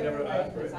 never asked for it.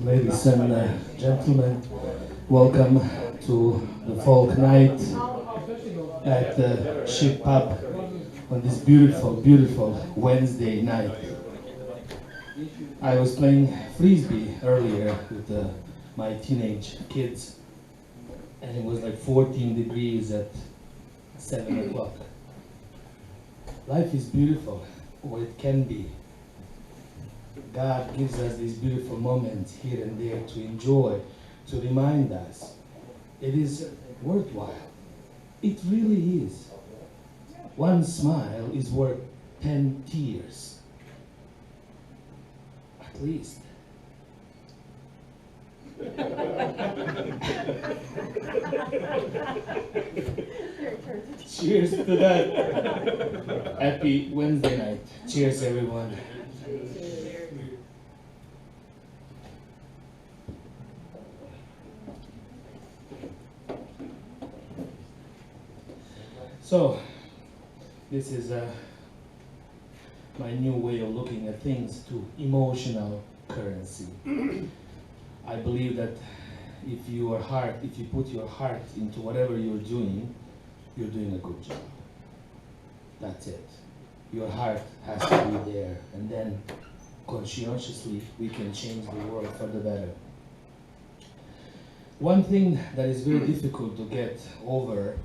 Ladies and gentlemen, welcome to the folk night at the Ship Pub on this beautiful, beautiful Wednesday night. I was playing frisbee earlier with my teenage kids, and it was like 14 degrees at 7 o'clock. Life is beautiful, or it can be. God gives us these beautiful moments here and there to enjoy, to remind us it is worthwhile. It really is. One smile is worth 10 tears, at least. Cheers to that. Happy Wednesday night. Cheers, everyone. So, this is my new way of looking at things, to emotional currency. I believe that if you put your heart into whatever you're doing a good job. That's it. Your heart has to be there, and then conscientiously we can change the world for the better. One thing that is very difficult to get over,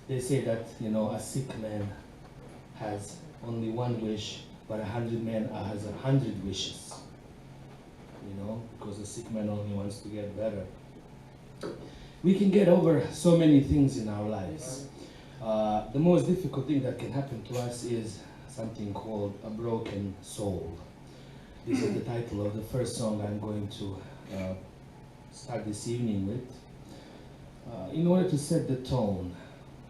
they say that, a sick man has only one wish, but 100 men has 100 wishes. Because a sick man only wants to get better. We can get over so many things in our lives. The most difficult thing that can happen to us is something called a broken soul. This is the title of the first song I'm going to start this evening with. In order to set the tone,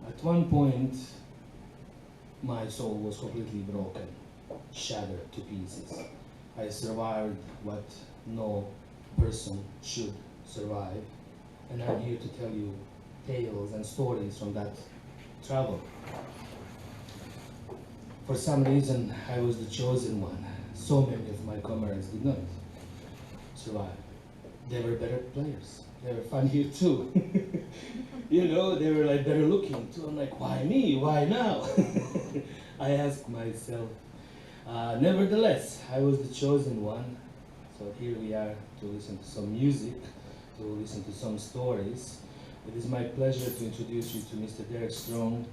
at one point, my soul was completely broken, shattered to pieces. I survived what no person should survive, and I'm here to tell you tales and stories from that travel. For some reason, I was the chosen one. So many of my comrades did not survive. They were better players. They were funnier too. They were like better looking too. I'm like, why me? Why now? I asked myself. Nevertheless, I was the chosen one. So here we are to listen to some music, to listen to some stories. It is my pleasure to introduce you to Mr. Derek Strong,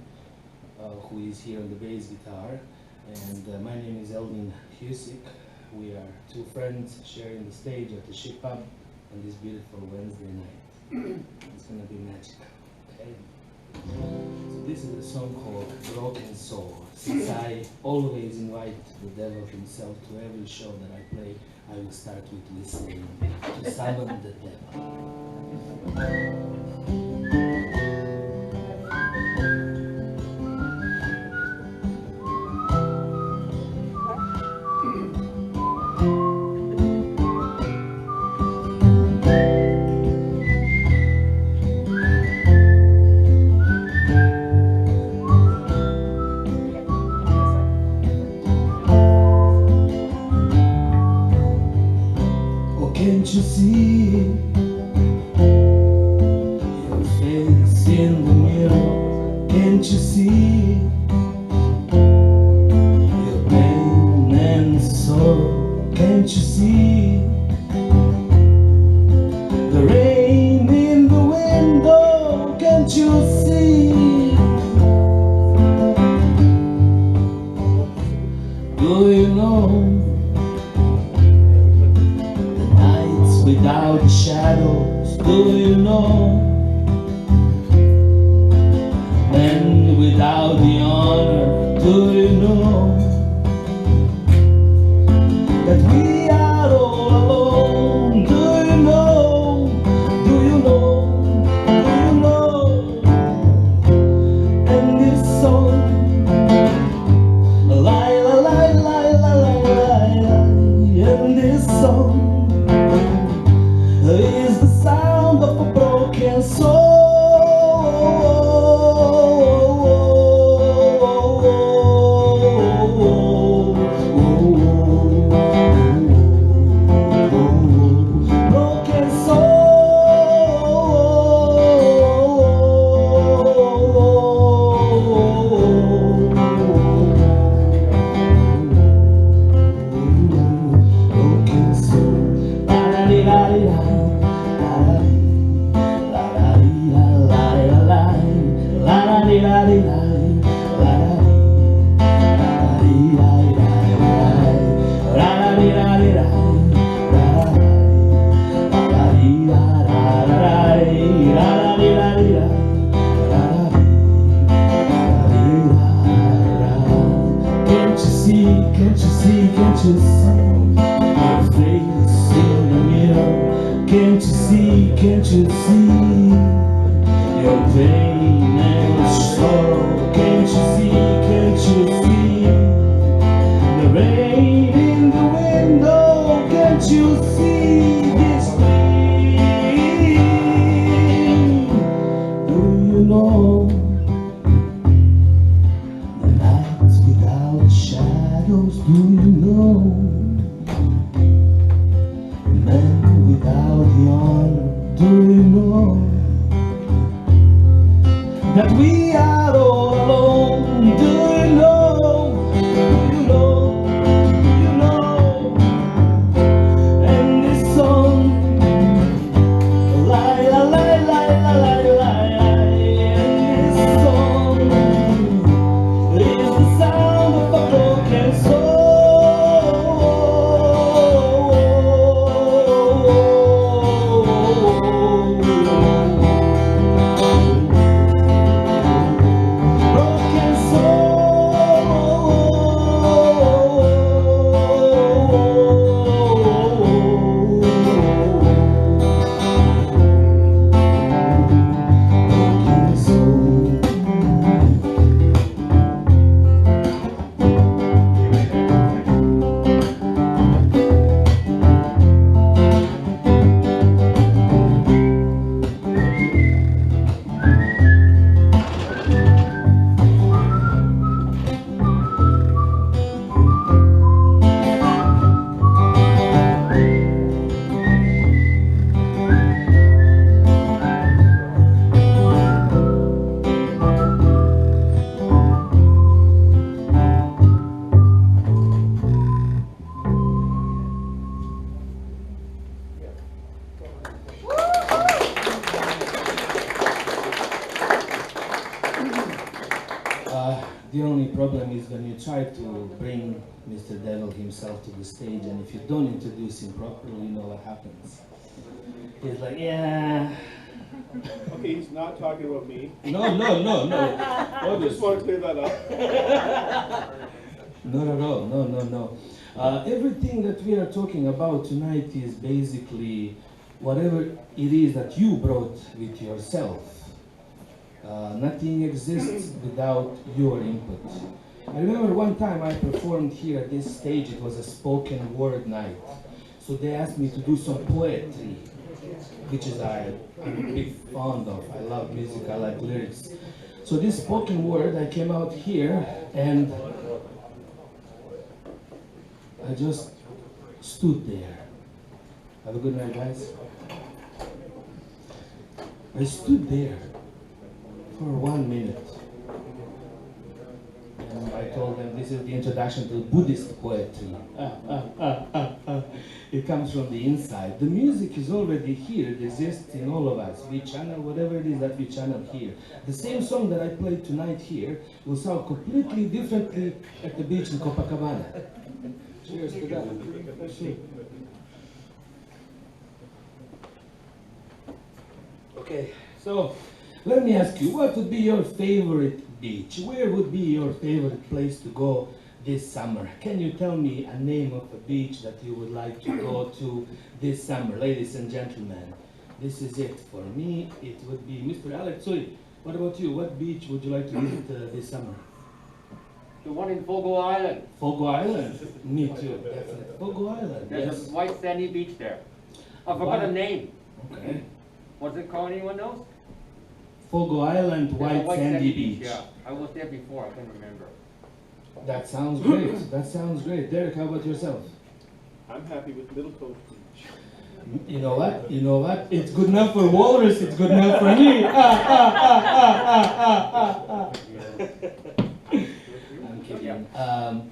who is here on the bass guitar. And my name is Eldin Husick. We are two friends sharing the stage at the Ship Pub on this beautiful Wednesday night. It's gonna be magical, okay? So this is a song called Broken Soul. Since I always invite the devil himself to every show that I play, I will start with listening to summon the devil. Can't you see Can't you see your pain and sorrow? Can't you see the rain in the window? Can't you see? Do you know the nights without the shadows? Do you know men without the honor? Do you know that we are all alone? Do you know? Do you know? Do you know? And this song, lie, lie, lie, lie, lie, lie, lie, and this song is the sound of a broken soul. Broken soul. Can't you see, can't you see your face in the mirror? Can't you see, can't you see your pain and sorrow? Can't you see, can't you see the rain in the window? Can't you see this thing? Do you know the nights without shadows? Do you know men without the honor? Do you know that we are all alone? Do you know? Do you know? Do you know? And this song, lie, lie, lie, lie, lie, lie, lie, and this song is the sound of a broken soul. The only problem is when you try to bring Mr. Devil himself to the stage, and if you don't introduce him properly, you know what happens. He's like, yeah. Okay, he's not talking about me. No. I just want to clear that up. Not at all, no. Everything that we are talking about tonight is basically whatever it is that you brought with yourself. Nothing exists without your input. I remember one time I performed here at this stage. It was a spoken word night. So they asked me to do some poetry, which is I'm a big fond of. I love music, I like lyrics. So this spoken word, I came out here and I just stood there. Have a good night, guys. I stood there for 1 minute told them this is the introduction to Buddhist poetry. It comes from the inside. The music is already here. It exists in all of us. We channel whatever it is that we channel here. The same song that I played tonight here will sound completely differently at the beach in Copacabana. Cheers to that. Okay, so let me ask you, what would be your favorite beach? Where would be your favorite place to go this summer? Can you tell me a name of a beach that you would like to go to this summer? Ladies and gentlemen, this is it. For me, it would be Mr. Alex Tsui. What about you? What beach would you like to visit this summer? The one in Fogo Island. Fogo Island? Me too, definitely. Fogo Island, There's yes. a white sandy beach there. I forgot the name. Okay. What's it called? Anyone knows? Fogo Island, There's a white sandy beach. Yeah, I was there before. I can't remember. That sounds great. That sounds great. Derek, how about yourself? I'm happy with Middle Coast Beach. You know what? You know what? It's good enough for Walrus. It's good enough for me. I'm kidding.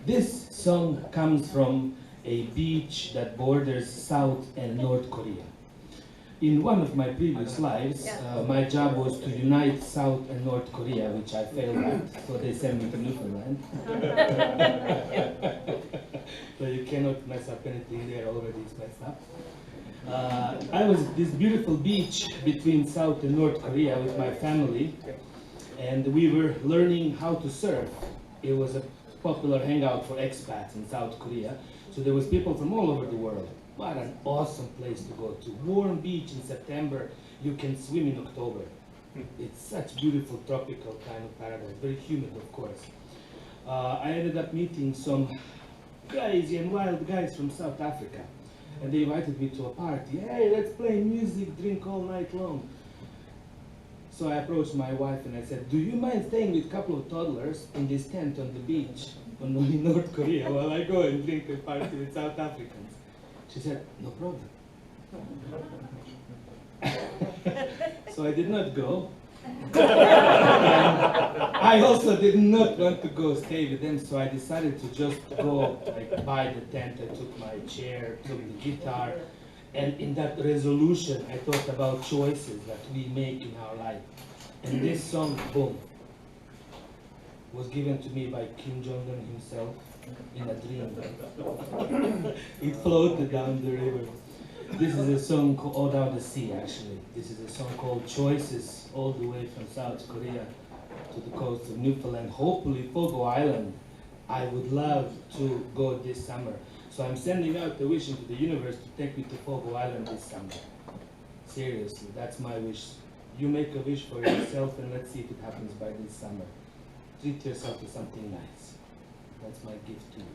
This song comes from a beach that borders South and North Korea. In one of my previous lives, my job was to unite South and North Korea, which I failed at, so they sent me to Newfoundland. So you cannot mess up anything there, already it's messed up. I was at this beautiful beach between South and North Korea with my family, and we were learning how to surf. It was a popular hangout for expats in South Korea, so there was people from all over the world. What an awesome place to go to. Warm beach in September, you can swim in October. It's such beautiful tropical kind of paradise, very humid of course. I ended up meeting some crazy and wild guys from South Africa, and they invited me to a party. Hey, let's play music, drink all night long. So I approached my wife and I said, do you mind staying with a couple of toddlers in this tent on the beach in North Korea while I go and drink and party with South Africans? She said, no problem. So I did not go. I also did not want to go stay with them, so I decided to just go buy the tent. I took my chair, took the guitar, and in that resolution I thought about choices that we make in our life. And this song, boom, was given to me by Kim Jong-un himself in a dream. It floated down the river. This is a song called, down the sea actually. This is a song called Choices, all the way from South Korea to the coast of Newfoundland. Hopefully Fogo Island. I would love to go this summer. So I'm sending out the wish into the universe to take me to Fogo Island this summer. Seriously, that's my wish. You make a wish for yourself and let's see if it happens by this summer. Treat yourself to something nice. That's my gift to you.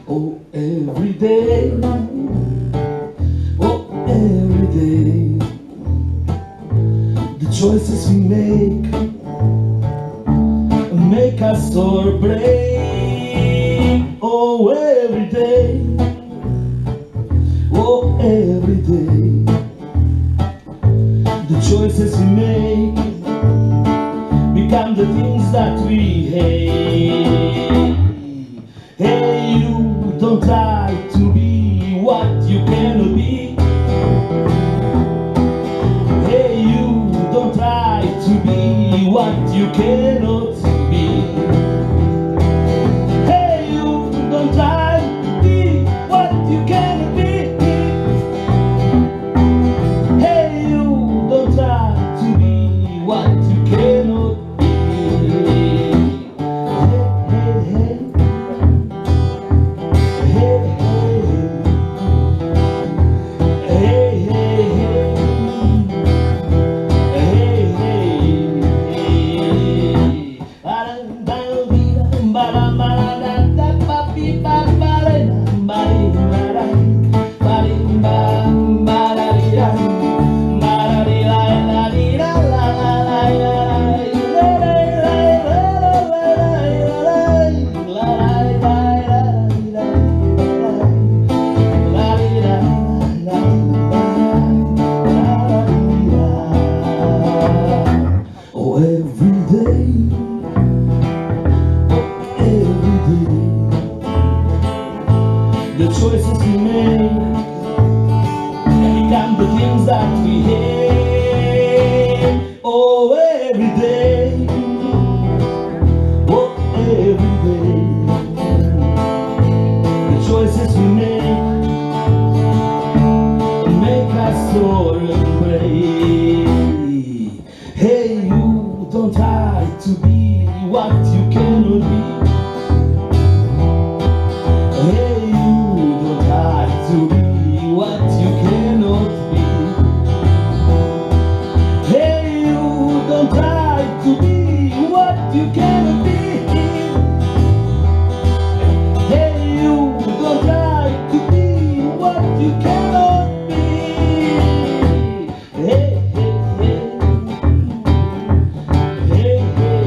Oh, every day, the choices we make us or break. Oh, every day, the choices we make become the things that we hate. Hey, you don't try to be what you cannot be. Hey, you don't try to be what you cannot be. Hey, you don't try to be what you cannot be. Hey, you don't try to be what you cannot be. Hey, hey, hey. Hey, hey, hey. Hey, hey, hey. don't try to be what you cannot be. Hey, you don't try to be what you cannot be. Hey, you don't try to be what you cannot be. Hey, you don't try to be what you cannot be. Hey, hey, hey. Hey, hey.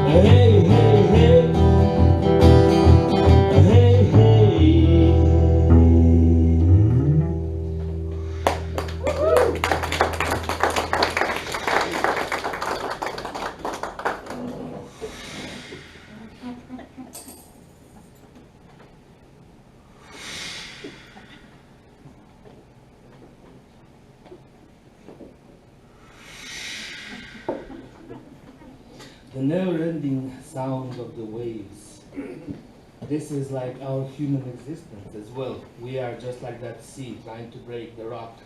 Hey, hey, hey. Hey, hey. The never-ending sound of the waves. This is like our human existence as well. We are just like that sea trying to break the rock.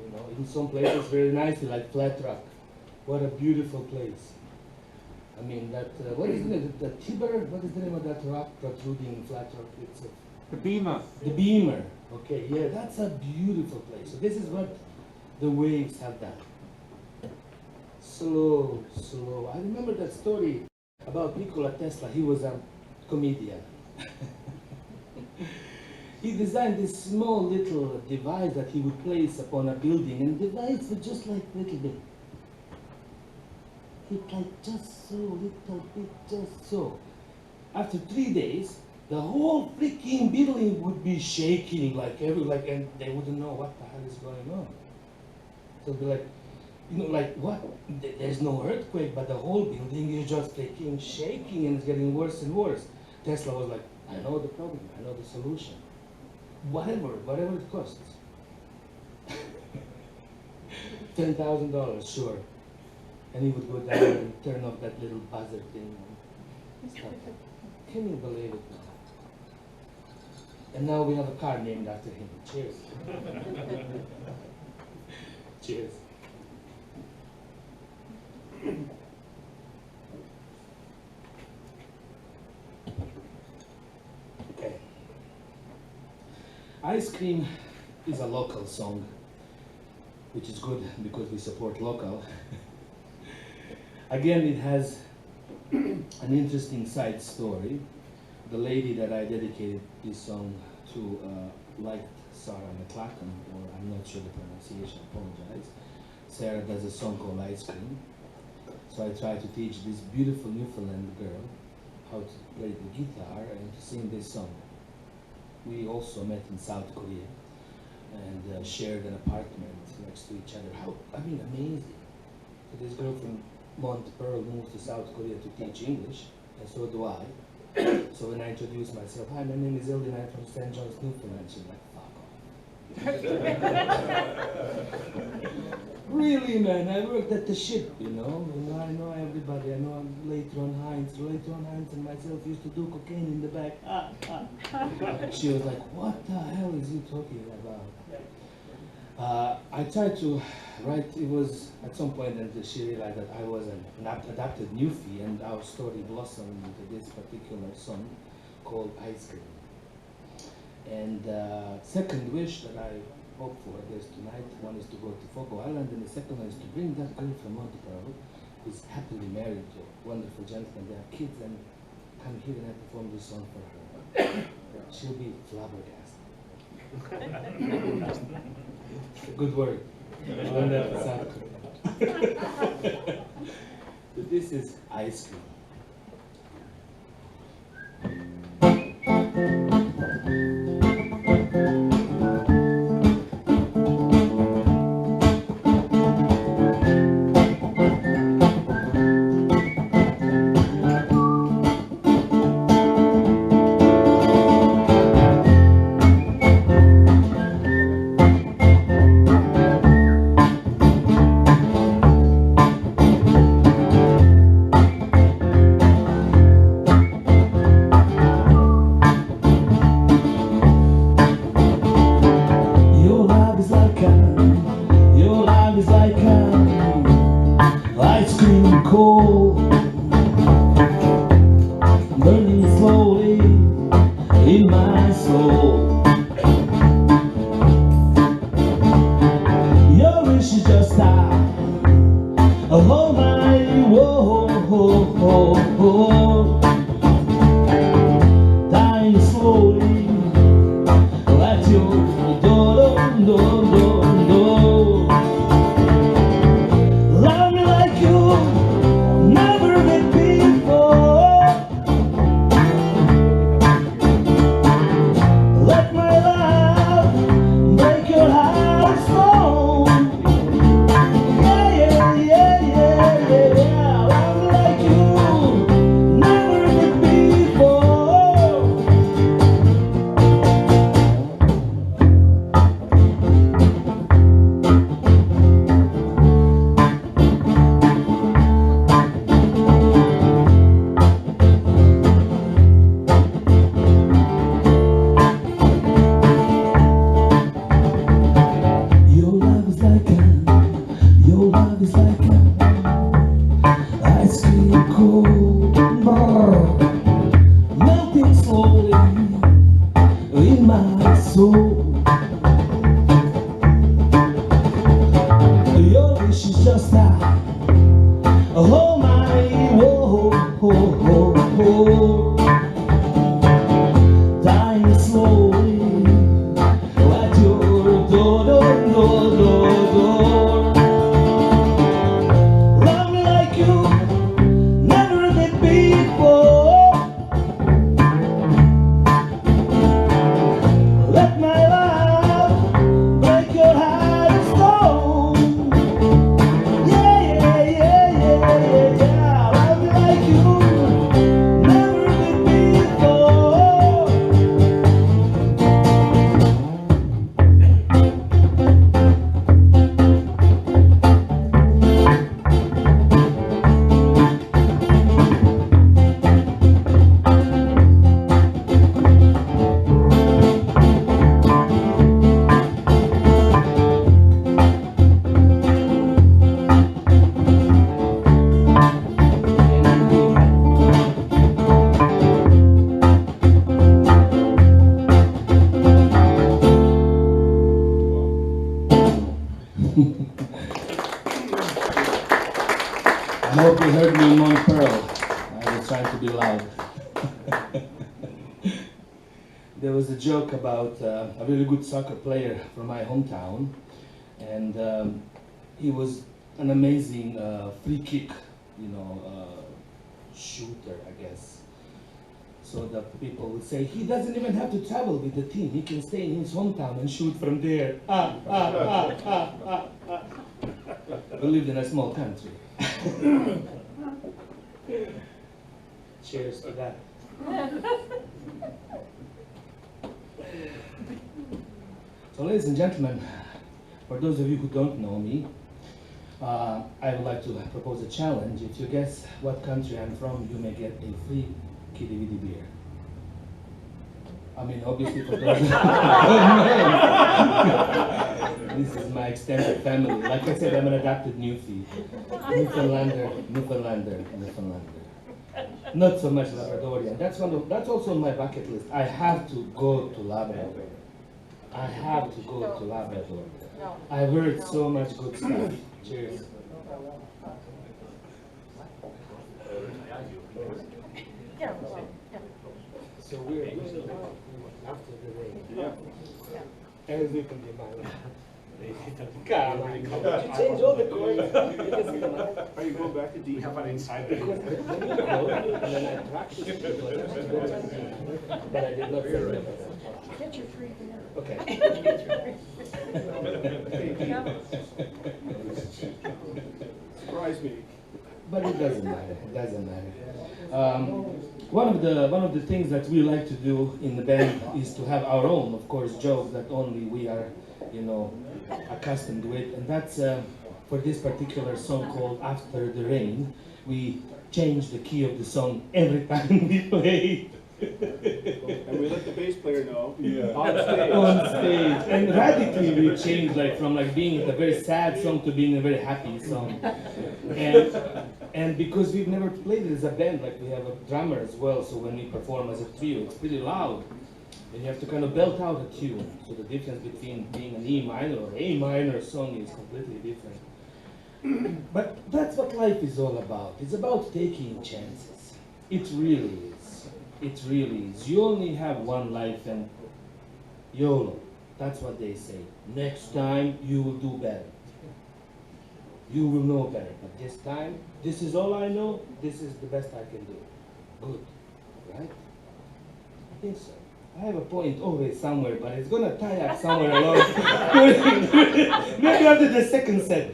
You know, in some places very nicely, like Flat Rock. What a beautiful place. I mean, that, what is the name? The Tiber? What is the name of that rock protruding in Flat Rock? It's The Beamer. the Beamer. Okay, yeah, that's a beautiful place. So this is what the waves have done. Slow, slow. I remember that story about Nikola Tesla. He was a comedian. He designed this small little device that he would place upon a building, and the device was just like little bit. It like just so, little bit, just so. After 3 days, the whole freaking building would be shaking and they wouldn't know what the hell is going on. So they're like, you know, like what? There's no earthquake, but the whole building is just freaking shaking and it's getting worse and worse. Tesla was like, I know the problem, I know the solution. Whatever it costs. $10,000, sure. And he would go down and turn off that little buzzer thing. And stuff. Can you believe it? And now we have a car named after him. Cheers. Cheers. Okay. Ice Cream is a local song, which is good because we support local. Again, it has an interesting side story. The lady that I dedicated this song to liked Sarah McLachlan, or I'm not sure the pronunciation, I apologize. Sarah does a song called Ice Cream. So I tried to teach this beautiful Newfoundland girl how to play the guitar and to sing this song. We also met in South Korea and shared an apartment next to each other. Amazing. So this girl from Mont Pearl moved to South Korea to teach English, and so do I. So when I introduced myself, hi, my name is Eldin, I'm from St. John's, Newfoundland, she's like, fuck off. Really, man, I worked at the ship, you know. I know everybody. I know Later on Heinz and myself used to do cocaine in the back. She was like, what the hell is you talking about? I tried to write, it was at some point that she realized that I was an adopted Newfie, and our story blossomed into this particular song called Ice Cream. And second wish that I hope for is tonight, one is to go to Fogo Island, and the second one is to bring that girl from Monte Carlo, who's happily married to a wonderful gentleman. They have kids, and come here and I perform this song for her. She'll be flabbergasted. Good word. I learned that in South Korea. But this is Ice Cream. Your love is like honey. cold, burning slowly in my soul. Your wish is just that, oh my, whoa, dying slowly, let you do. Love me like you never did before. Let my love break your heart of stone. Yeah, yeah, yeah, yeah, yeah, yeah. Love me like you never did before. Your love is like ice cream cold, melting slowly in my soul. Your wish is just that, oh my, whoa, dying slowly, at your door. Love me like you never did before. Let my love break your heart of stone. Yeah, yeah, yeah, yeah, yeah, yeah. Love me like you never did before. I hope you heard me in Montpearl. I was trying to be loud. There was a joke about a really good soccer player from my hometown, and he was an amazing free kick, shooter, I guess. So that people would say, he doesn't even have to travel with the team. He can stay in his hometown and shoot from there. We lived in a small country. Cheers to that. So, ladies and gentlemen, for those of you who don't know me, I would like to propose a challenge. If you guess what country I'm from, you may get a free Kitty Witty beer. I mean, obviously for those this is my extended family. Like I said, I'm an adopted Newfie. Newfoundlander. Not so much Labradorian. That's also on my bucket list. I have to go to Labrador. I have to go to Labrador. I've heard so much good stuff. Cheers. So we're after the rain. Yeah. Everything can be mine. God, you change all the coins. Are you going back to D? We have an inside Because there. when you go, and then I practiced it, but I did not say that. Get your free beer. Okay. Surprise me. But it doesn't matter. It doesn't matter. One of the things that we like to do in the band is to have our own, of course, jokes that only we are, accustomed with, and that's for this particular song called "After the Rain." We change the key of the song every time we play. And we let the bass player know. Yeah. On stage. On stage, and radically we changed, like from being a very sad song to being a very happy song, And because we've never played it as a band, like we have a drummer as well, so when we perform as a trio, it's pretty loud. And you have to kind of belt out a tune. So the difference between being an E minor or A minor song is completely different. But that's what life is all about. It's about taking chances. It really is. It really is. You only have one life, and YOLO. That's what they say. Next time you will do better. You will know better. But this time, this is all I know. This is the best I can do. Good. Right? I think so. I have a point always somewhere, but it's gonna tie up somewhere along. Maybe after the second set.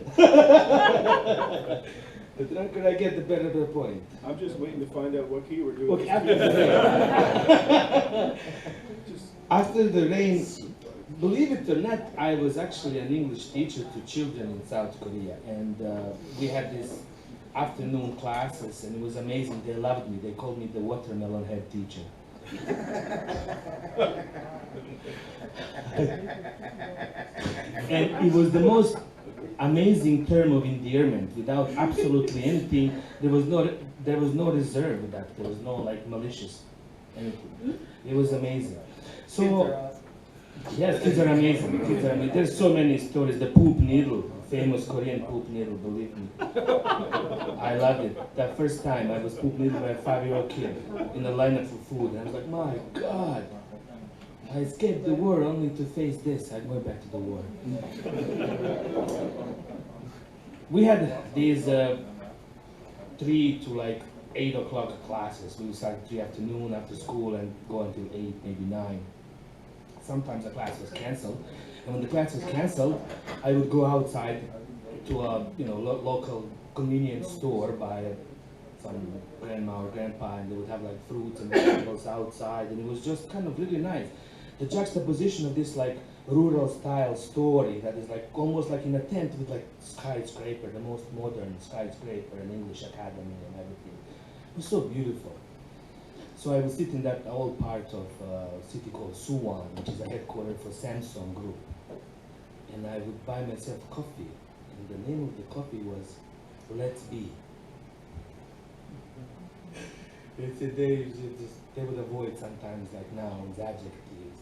The drunker I get, the better the point. I'm just waiting to find out what key we're doing. Okay, after the rain. After the rain, believe it or not, I was actually an English teacher to children in South Korea, and we had this afternoon classes, and it was amazing. They loved me. They called me the watermelon head teacher. And it was the most amazing term of endearment. Without absolutely anything, there was no reserve with that. There was no like malicious anything. It was amazing. So yes, kids are amazing. Kids are amazing. There's so many stories. The poop needle, famous Korean poop needle. Believe me, I loved it. That first time I was poop needled by a 5-year-old kid in the lineup for food, and I was like, my God. I escaped the war only to face this. I went back to the war. We had these 3 to like 8 o'clock classes. We would start at 3 afternoon after school and go until 8, maybe 9. Sometimes the class was canceled. And when the class was canceled, I would go outside to a local convenience store, buy some grandma or grandpa, and they would have like fruits and vegetables outside, and it was just kind of really nice. The juxtaposition of this like rural style story that is like almost like in a tent with like skyscraper, the most modern skyscraper and English academy and everything. It was so beautiful. So I would sit in that old part of a city called Suwon, which is a headquarters for Samsung Group. And I would buy myself coffee. And the name of the coffee was Let's Be. They would avoid sometimes like nouns, adjectives,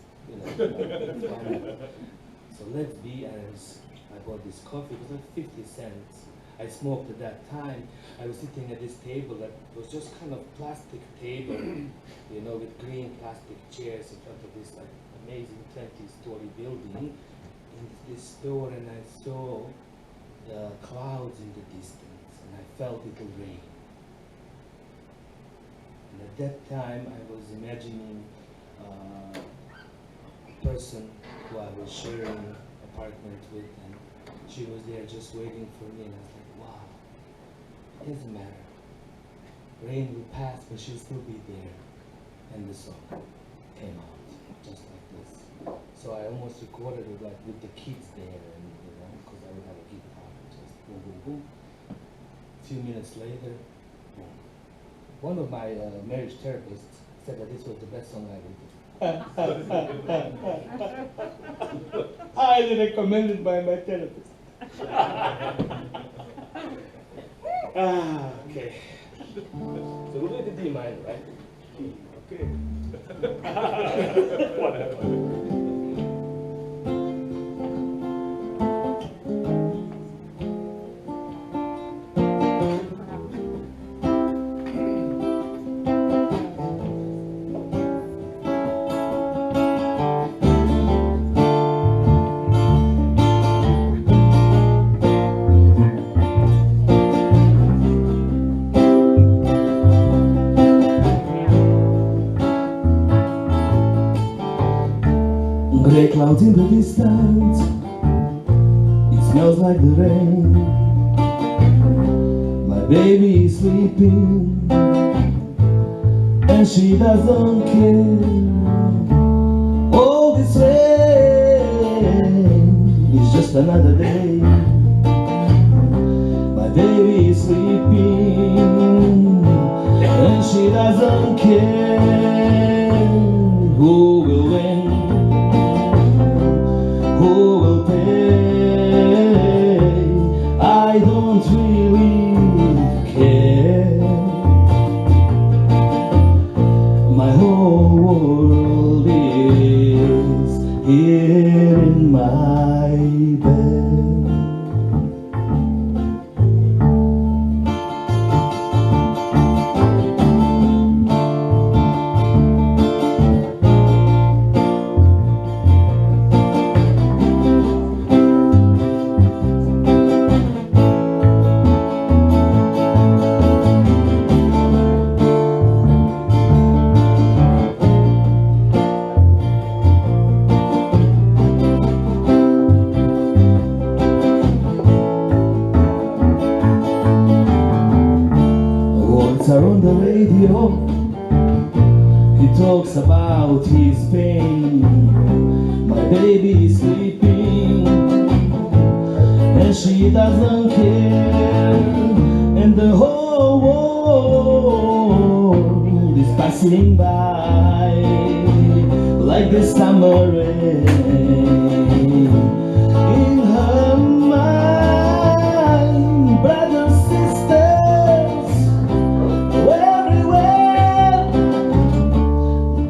So Let's Be, and I bought this coffee. It was like 50 cents. I smoked at that time. I was sitting at this table that was just kind of plastic table, with green plastic chairs in front of this like amazing 20-story building in this store, and I saw the clouds in the distance, and I felt it will rain. And at that time, I was imagining a person who I was sharing an apartment with, and she was there just waiting for me, and I was like, wow, it doesn't matter. Rain will pass, but she'll still be there. And the song came out, just like this. So I almost recorded it like with the kids there, and because I would have a guitar, just boom, boom, boom. A few minutes later, boom. One of my marriage therapists said that this was the best song I ever did. Highly recommended by my therapist. Okay. So we'll do the D minor, right? Okay. Whatever. Gray clouds in the distance, it smells like the rain. My baby is sleeping, and she doesn't care. All this rain is just another day. My baby is sleeping, and she doesn't care. Who will win? Who will pay? I don't really care. words are on the radio. He talks about his pain. My baby is sleeping, and she doesn't care. And the whole world is passing by like the summer rain. In her mind, brothers, sisters, everywhere.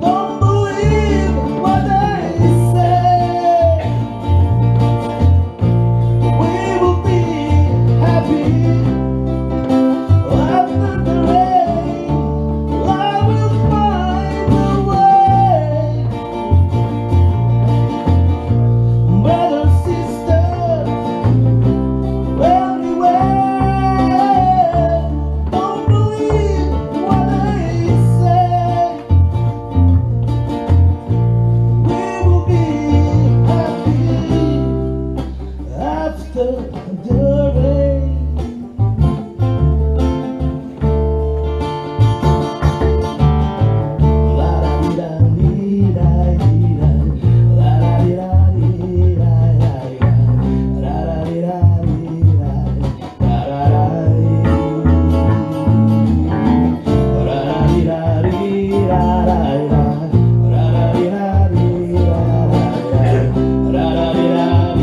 Don't believe what I say. We will be happy after the rain. Love will find a way. Brothers, sisters, everywhere. Don't believe what I say. We will be happy after the rain. La da di da di da di da. La da di da di da da da. La da di da di da. La da da di. La da di da di da da da. La da di da di da da da. La da di da di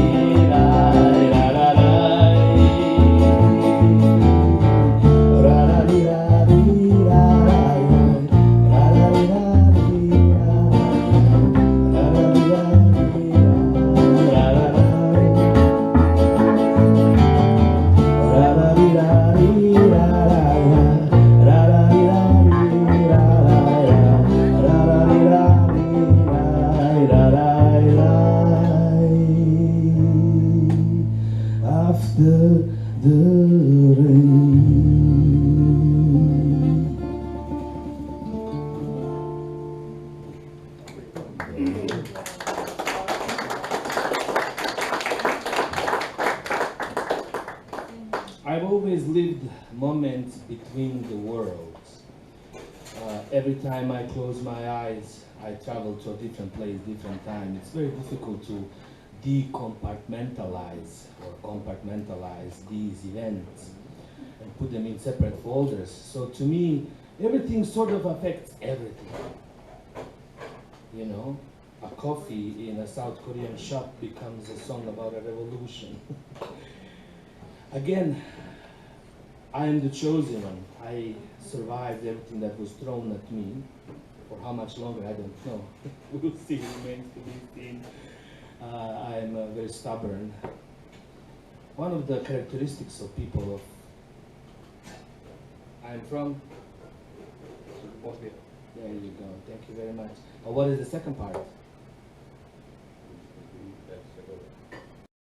da da da da. La da di da di da da. La da di da di da. La da di da di da. La da da. After the rain. I've always lived moments between the worlds. Every time I close my eyes, I travel to a different place, different time. It's very difficult to decompartmentalize or compartmentalize these events and put them in separate folders. So to me, everything sort of affects everything. You know, a coffee in a South Korean shop becomes a song about a revolution. Again, I am the chosen one. I survived everything that was thrown at me. For how much longer, I don't know. We'll see, it remains to be seen. I'm very stubborn. One of the characteristics of people of I'm from Bosnia. There you go. Thank you very much. What is the second part?